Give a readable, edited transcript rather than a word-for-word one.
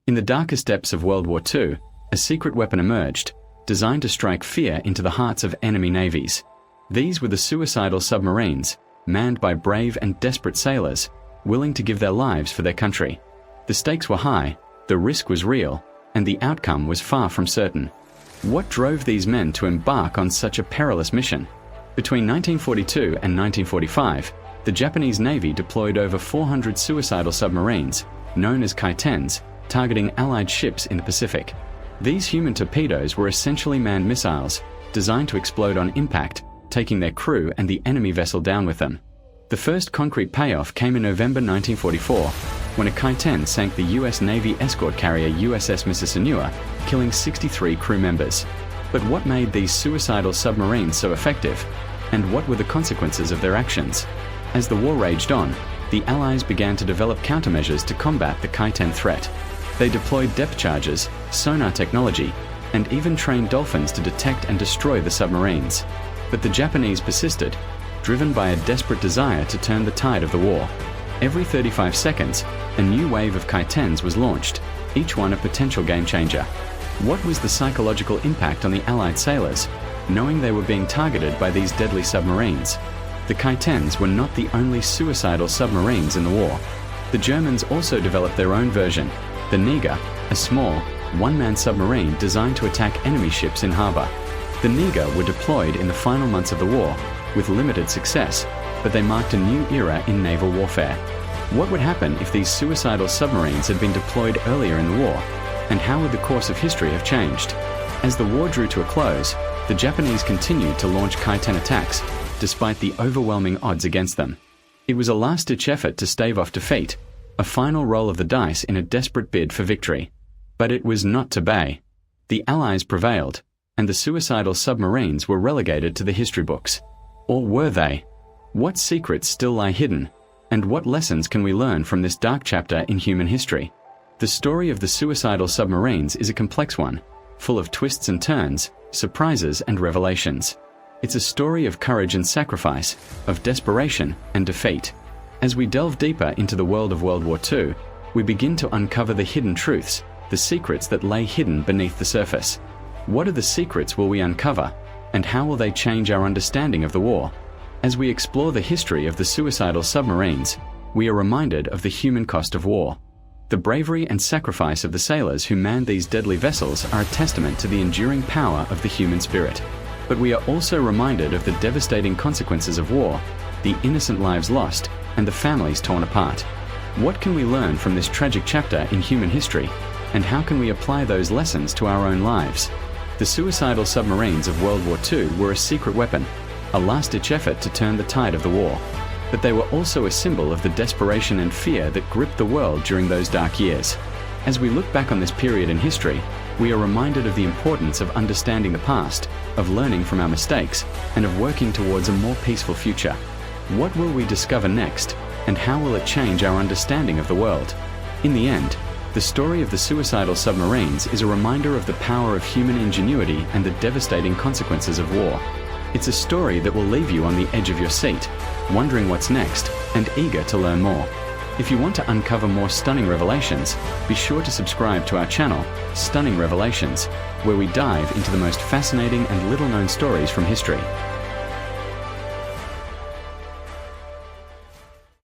In the darkest depths of World War II, a secret weapon emerged, designed to strike fear into the hearts of enemy navies. These were the suicidal submarines, manned by brave and desperate sailors, willing to give their lives for their country. The stakes were high, the risk was real, and the outcome was far from certain. What drove these men to embark on such a perilous mission? Between 1942 and 1945, the Japanese Navy deployed over 400 suicidal submarines, known as Kaitens, targeting Allied ships in the Pacific. These human torpedoes were essentially manned missiles, designed to explode on impact, taking their crew and the enemy vessel down with them. The first concrete payoff came in November 1944, when a Kaiten sank the US Navy escort carrier USS Mississauga, killing 63 crew members. But what made these suicidal submarines so effective? And what were the consequences of their actions? As the war raged on, the Allies began to develop countermeasures to combat the Kaiten threat. They deployed depth charges, sonar technology, and even trained dolphins to detect and destroy the submarines. But the Japanese persisted, driven by a desperate desire to turn the tide of the war. Every 35 seconds, a new wave of Kaitens was launched, each one a potential game changer. What was the psychological impact on the Allied sailors, knowing they were being targeted by these deadly submarines? The Kaitens were not the only suicidal submarines in the war. The Germans also developed their own version, the Niger, a small, one-man submarine designed to attack enemy ships in harbor. The Niger were deployed in the final months of the war, with limited success, but they marked a new era in naval warfare. What would happen if these suicidal submarines had been deployed earlier in the war, and how would the course of history have changed? As the war drew to a close, the Japanese continued to launch Kaiten attacks, despite the overwhelming odds against them. It was a last-ditch effort to stave off defeat, a final roll of the dice in a desperate bid for victory. But it was not to be. The Allies prevailed, and the suicidal submarines were relegated to the history books. Or were they? What secrets still lie hidden, and what lessons can we learn from this dark chapter in human history? The story of the suicidal submarines is a complex one, full of twists and turns, surprises and revelations. It's a story of courage and sacrifice, of desperation and defeat. As we delve deeper into the world of World War II, we begin to uncover the hidden truths, the secrets that lay hidden beneath the surface. What are the secrets will we uncover, and how will they change our understanding of the war? As we explore the history of the suicidal submarines, we are reminded of the human cost of war. The bravery and sacrifice of the sailors who manned these deadly vessels are a testament to the enduring power of the human spirit. But we are also reminded of the devastating consequences of war, the innocent lives lost, and the families torn apart. What can we learn from this tragic chapter in human history, and how can we apply those lessons to our own lives? The suicidal submarines of World War II were a secret weapon, a last-ditch effort to turn the tide of the war. But they were also a symbol of the desperation and fear that gripped the world during those dark years. As we look back on this period in history, we are reminded of the importance of understanding the past, of learning from our mistakes, and of working towards a more peaceful future. What will we discover next, and how will it change our understanding of the world? In the end, the story of the suicidal submarines is a reminder of the power of human ingenuity and the devastating consequences of war. It's a story that will leave you on the edge of your seat, wondering what's next and eager to learn more. If you want to uncover more stunning revelations, be sure to subscribe to our channel, Stunning Revelations, where we dive into the most fascinating and little-known stories from history.